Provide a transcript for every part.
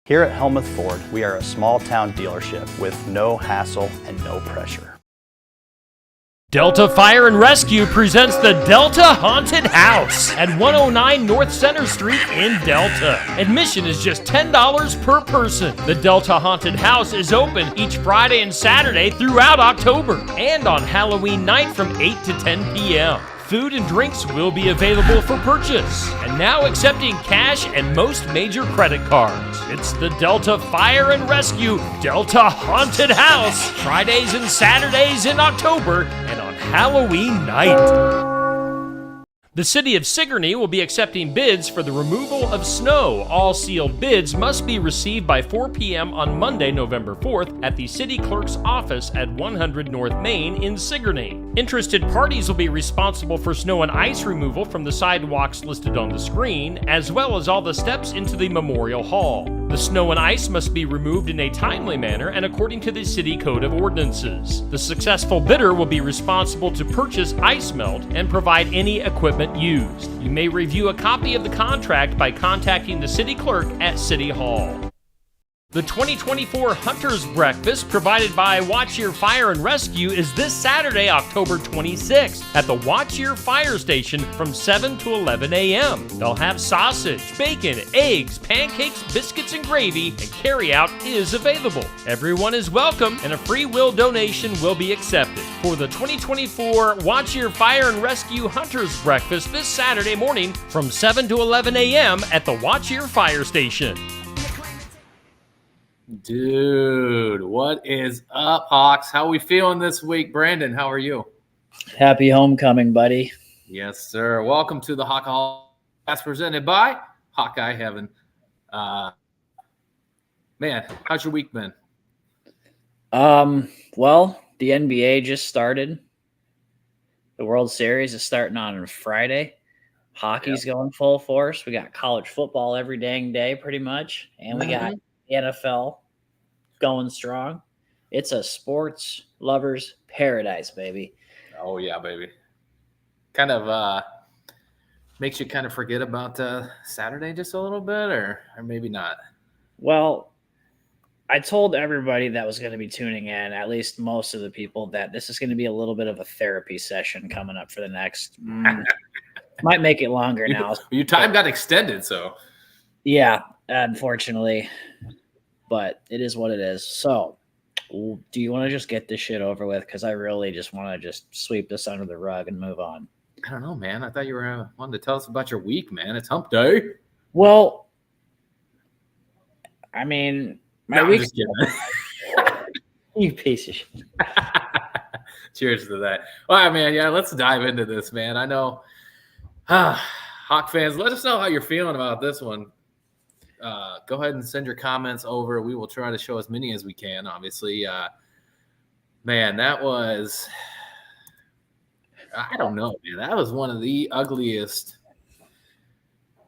Here at Helmuth Ford, we are a small town dealership with no hassle and no pressure. Delta Fire and Rescue presents the Delta Haunted House at 109 North Center Street in Delta. Admission is just $10 per person. The Delta Haunted House is open each Friday and Saturday throughout October and on Halloween night from 8 to 10 p.m. Food and drinks will be available for purchase, and now accepting cash and most major credit cards. It's the Delta Fire and Rescue Delta Haunted House, Fridays and Saturdays in October and on Halloween night. The City of Sigourney will be accepting bids for the removal of snow. All sealed bids must be received by 4 p.m. on Monday, November 4th at the City Clerk's office at 100 North Main in Sigourney. Interested parties will be responsible for snow and ice removal from the sidewalks listed on the screen, as well as all the steps into the Memorial Hall. The snow and ice must be removed in a timely manner and according to the City Code of Ordinances. The successful bidder will be responsible to purchase ice melt and provide any equipment used. You may review a copy of the contract by contacting the City Clerk at City Hall. The 2024 Hunter's Breakfast, provided by Watch Your Fire and Rescue, is this Saturday, October 26th, at the Watch Your Fire Station from 7 to 11 a.m. They'll have sausage, bacon, eggs, pancakes, biscuits, and gravy, and carryout is available. Everyone is welcome, and a free will donation will be accepted. For the 2024 Watch Your Fire and Rescue Hunter's Breakfast this Saturday morning from 7 to 11 a.m. at the Watch Your Fire Station. Dude, what is up, Hawks? How are we feeling this week? Brandon, how are you? Happy homecoming, buddy. Yes, sir. Welcome to the Hawkaholics presented by Hawkeye Heaven. Man, how's your week been? Well, the NBA just started. The World Series is starting on Friday. Hockey's going full force. We got college football every dang day, pretty much. And we got NFL going strong. It's a sports lover's paradise, baby. Oh, yeah, baby. Kind of makes you kind of forget about Saturday just a little bit, or maybe not. Well, I told everybody that was going to be tuning in, at least most of the people, that this is going to be a little bit of a therapy session coming up for the next might make it longer now. Your time got extended, so. Yeah, unfortunately. But it is what it is. So, do you want to just get this shit over with? Because I really just want to just sweep this under the rug and move on. I don't know, man. I thought you were wanting to tell us about your week, man. It's hump day. Well, I mean, my week. You piece of shit. Cheers to that. All right, man. Yeah, let's dive into this, man. I know, Hawk fans, let us know how you're feeling about this one. Go ahead and send your comments over. We will try to show as many as we can, obviously. Man, that was – I don't know, man. That was one of the ugliest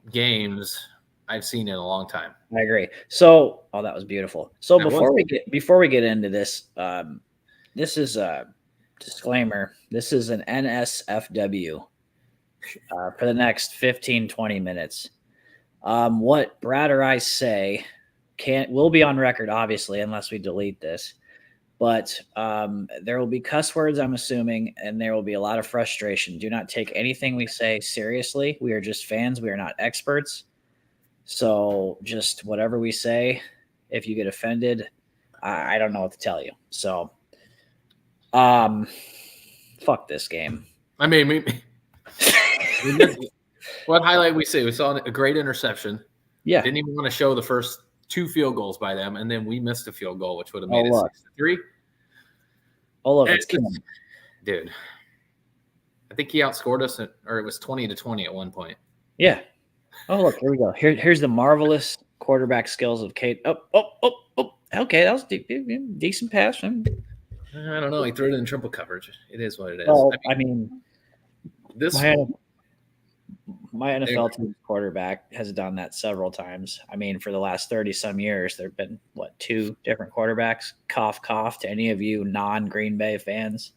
games I've seen in a long time. I agree. So, that was beautiful. So before we get into this, this is a disclaimer. This is an NSFW for the next 15, 20 minutes. What Brad or I say will be on record, obviously, unless we delete this. But there will be cuss words, I'm assuming, and there will be a lot of frustration. Do not take anything we say seriously. We are just fans. We are not experts. So just whatever we say, if you get offended, I don't know what to tell you. So, fuck this game. I mean, what highlight we see? We saw a great interception. Yeah. Didn't even want to show the first 2 field goals by them, and then we missed a field goal, which would have made it 6-3. Oh, look, it's dude. I think he outscored us, or it was 20-20 at one point. Yeah. Oh, look, here we go. Here's the marvelous quarterback skills of Kate. Oh. Okay, that was decent pass. I don't know. He threw it in triple coverage. It is what it is. Well, I mean this my NFL team's quarterback has done that several times. I mean, for the last 30-some years, there have been, 2 different quarterbacks? Cough, cough to any of you non-Green Bay fans.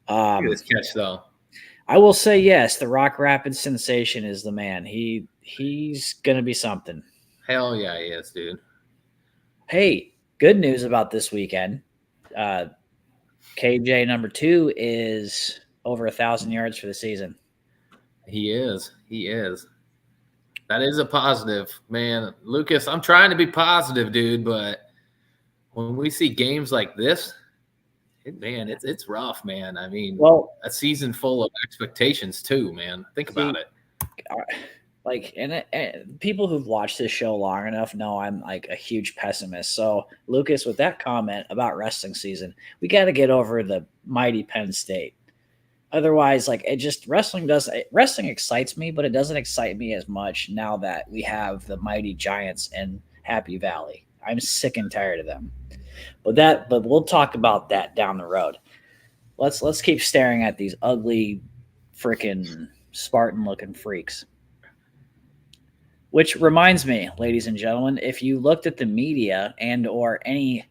Look at this catch, though. I will say yes, the Rock Rapids sensation is the man. He's going to be something. Hell yeah, he is, dude. Hey, good news about this weekend. KJ number 2 is over 1,000 yards for the season. He is. He is. That is a positive, man. Lucas, I'm trying to be positive, dude, but when we see games like this, it's rough, man. I mean, a season full of expectations too, man. Think about it. Like, and people who've watched this show long enough know I'm like a huge pessimist. So, Lucas, with that comment about wrestling season, we got to get over the mighty Penn State. Otherwise, like, wrestling excites me, but it doesn't excite me as much now that we have the mighty Giants in Happy Valley. I'm sick and tired of them. But we'll talk about that down the road. Let's keep staring at these ugly, freaking Spartan-looking freaks. Which reminds me, ladies and gentlemen, if you looked at the media and or any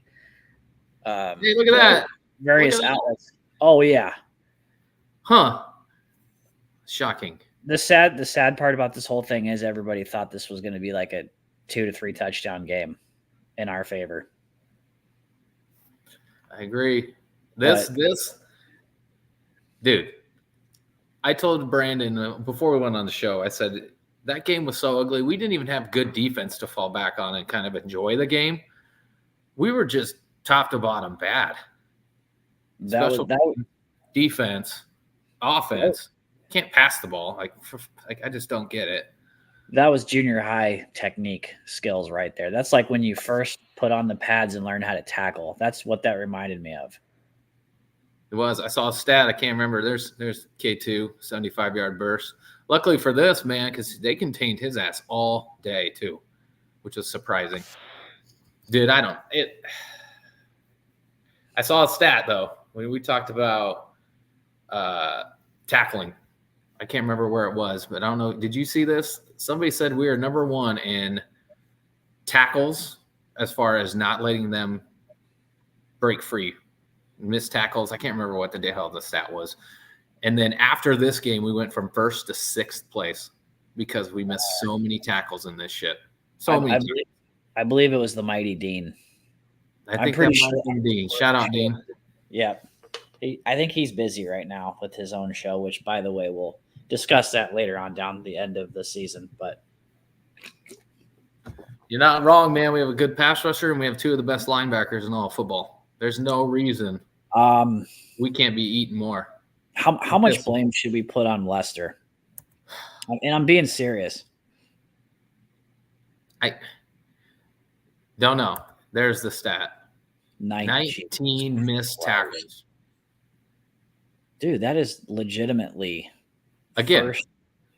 hey, look at that. Various outlets. Oh yeah. Huh. Shocking. The sad part about this whole thing is everybody thought this was going to be like a 2 to 3 touchdown game in our favor. I agree. This dude, I told Brandon before we went on the show, I said that game was so ugly. We didn't even have good defense to fall back on and kind of enjoy the game. We were just top to bottom bad. Defense, offense, can't pass the ball. Like I just don't get it. That was junior high technique skills right there. That's like when you first put on the pads and learn how to tackle. That's what that reminded me of. It was. I saw a stat. I can't remember. There's K2, 75-yard burst. Luckily for this, man, because they contained his ass all day too, which was surprising. Dude, I saw a stat, though, when we talked about tackling. I can't remember where it was, but I don't know. Did you see this? Somebody said we are number 1 in tackles as far as not letting them break free, miss tackles. I can't remember what the hell the stat was. And then after this game, we went from 1st to 6th place because we missed so many tackles in this shit. I believe it was the mighty Dean. I think that might have been Dean. Shout out, Dean. Yeah. I think he's busy right now with his own show, which, by the way, we'll discuss that later on down the end of the season. But you're not wrong, man. We have a good pass rusher, and we have 2 of the best linebackers in all of football. There's no reason we can't be eating more. How much blame should we put on Lester? And I'm being serious. I don't know. There's the stat. 19 missed tackles. Dude, that is legitimately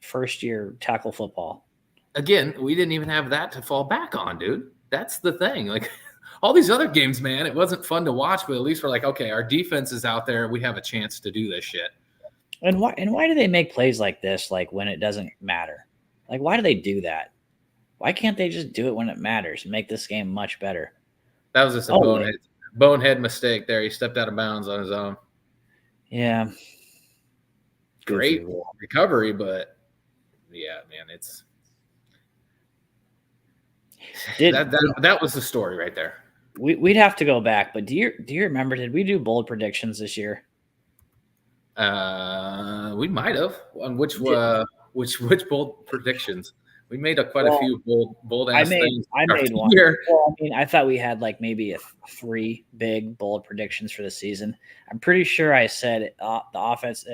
first year tackle football. Again, we didn't even have that to fall back on, dude. That's the thing. Like all these other games, man, it wasn't fun to watch, but at least we're like, okay, our defense is out there. We have a chance to do this shit. And why do they make plays like this, like when it doesn't matter? Like, why do they do that? Why can't they just do it when it matters and make this game much better? That was just a bonehead mistake there. He stepped out of bounds on his own. Yeah. Great recovery, but yeah, man, it's that was the story right there. We'd have to go back, but do you remember? Did we do bold predictions this year? We might have. On which bold predictions? We made quite a few bold ass things. I made one. Well, I mean, I thought we had like maybe 3 big bold predictions for the season. I'm pretty sure I said the offense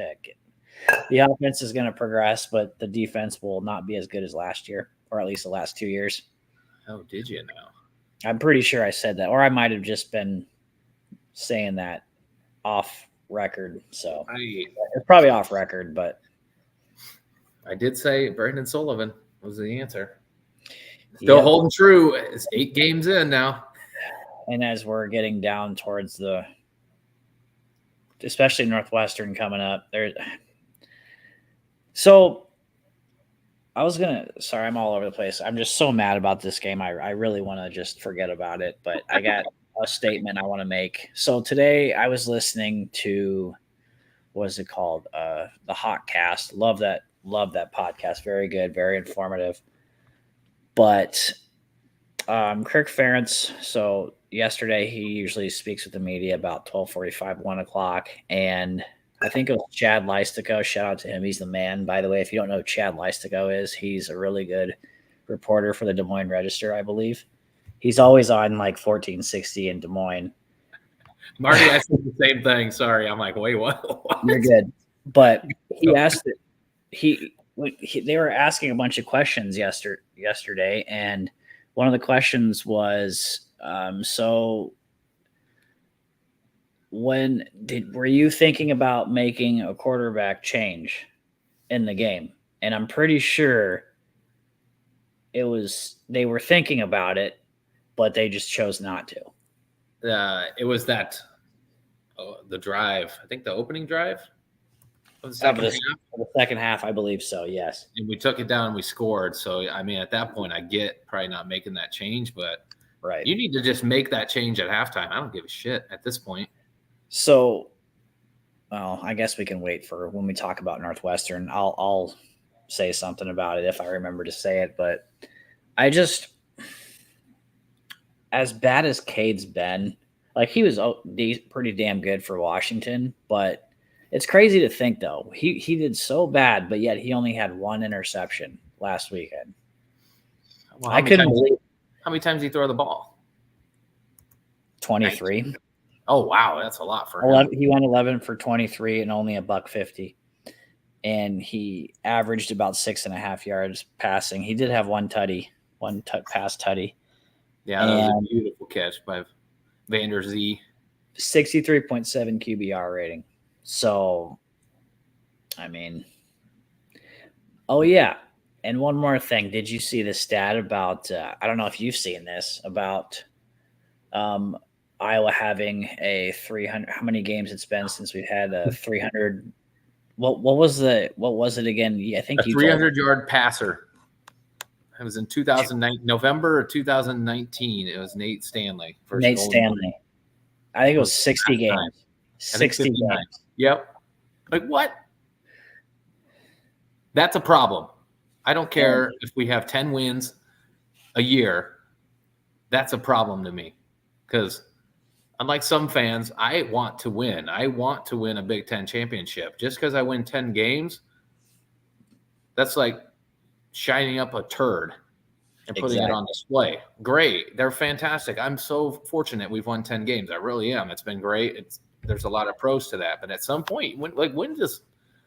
is going to progress, but the defense will not be as good as last year, or at least the last 2 years. Oh, did you know? I'm pretty sure I said that, or I might have just been saying that off record. So it's probably off record, but I did say Brandon Sullivan was the answer. Still holding true. It's 8 games in now. And as we're getting down towards especially Northwestern coming up there. So sorry, I'm all over the place. I'm just so mad about this game. I really want to just forget about it, but I got a statement I want to make. So today I was listening to, what is it called? The Hawkcast. Love that podcast. Very good, very informative. But Kirk Ferentz. So yesterday he usually speaks with the media about 12:45, 1 o'clock, and I think it was Chad Leistico. Shout out to him. He's the man. By the way, if you don't know who Chad Leistico he's a really good reporter for the Des Moines Register, I believe. He's always on like 1460 in Des Moines. Marty, I said the same thing. Sorry. I'm like, wait, what? You're good. But he asked it. They were asking a bunch of questions yesterday, and one of the questions was, so were you thinking about making a quarterback change in the game? And I'm pretty sure they were thinking about it, but they just chose not to. It was the drive. I think the opening drive of the second half, I believe so. Yes, and we took it down and we scored. So I mean, at that point, I get probably not making that change, but right, you need to just make that change at halftime. I don't give a shit at this point. So, well, I guess we can wait for when we talk about Northwestern. I'll say something about it if I remember to say it, but I just, as bad as Cade's been, like he was pretty damn good for Washington, but it's crazy to think though he did so bad, but yet he only had one interception last weekend. Well, I couldn't believe how many times did he throw the ball. 23. Oh wow, that's a lot for 11, him. He went 11 for 23 and only $150, and he averaged about 6.5 yards passing. He did have one pass tutty. Yeah, that was a beautiful catch by Vander Z. 63.7 QBR rating. So, I mean, oh yeah. And one more thing. Did you see the stat about, I don't know if you've seen this, about Iowa having a 300, how many games it's been since we've had a 300, what was it again? Yeah, I think a 300-yard passer. It was in 2009, November of 2019. It was Nate Stanley. Nate Stanley. I think it was 60 games. 60 games. Yep. Like what? That's a problem. I don't care if we have 10 wins a year. That's a problem to me. Because unlike some fans, I want to win. I want to win a Big Ten championship. Just because I win 10 games, that's like shining up a turd and putting it on display. Great. They're fantastic. I'm so fortunate we've won 10 games. I really am. It's been great. There's a lot of pros to that. But at some point, when does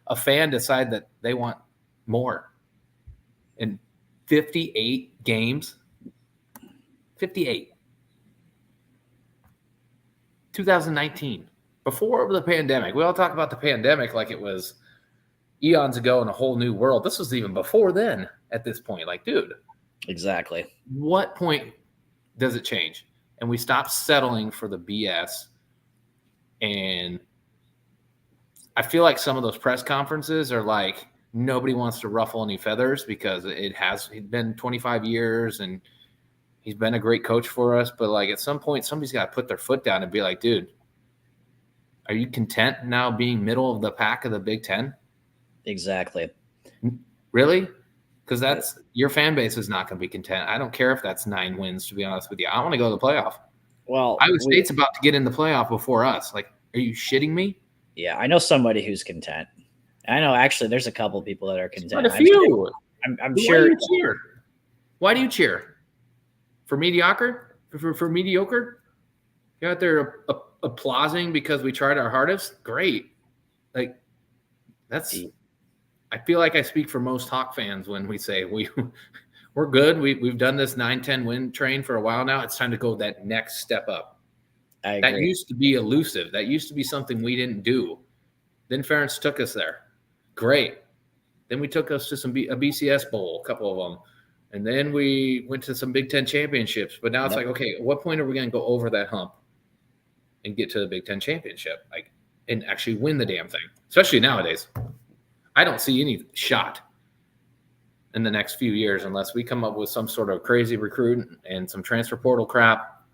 a fan decide that they want more? In 58 games? 58. 2019. Before the pandemic. We all talk about the pandemic like it was eons ago in a whole new world. This was even before then at this point. Like, dude. Exactly. What point does it change? And we stop settling for the BS. And I feel like some of those press conferences are like nobody wants to ruffle any feathers because it's been 25 years and he's been a great coach for us. But like at some point, somebody's got to put their foot down and be like, dude, are you content now being middle of the pack of the Big Ten? Exactly. Really? Because that's your fan base is not going to be content. I don't care if that's 9 wins, to be honest with you. I want to go to the playoff. Well, Iowa State's about to get in the playoff before us. Like, are you shitting me? Yeah, I know somebody who's content. I know actually there's a couple of people that are content. Quite a few. I'm sure. Why do you cheer? For mediocre? For mediocre? You're out there applauding because we tried our hardest? Great. Like, that's – I feel like I speak for most Hawk fans when we say we're good. We've done this 9-10 win train for a while now. It's time to go that next step up. I agree. That used to be elusive. That used to be something we didn't do. Then Ferentz took us there. Great. Then we took us to a BCS bowl, a couple of them. And then we went to some Big Ten championships. But now it's like, okay, at what point are we going to go over that hump and get to the Big Ten championship, like, and actually win the damn thing? Especially nowadays. I don't see any shot in the next few years unless we come up with some sort of crazy recruit and some transfer portal crap.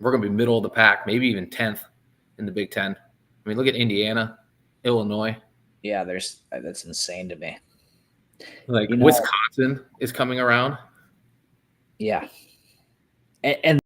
We're going to be middle of the pack, maybe even 10th in the Big Ten. I mean, look at Indiana, Illinois. Yeah, that's insane to me. Like, Wisconsin is coming around. Yeah. and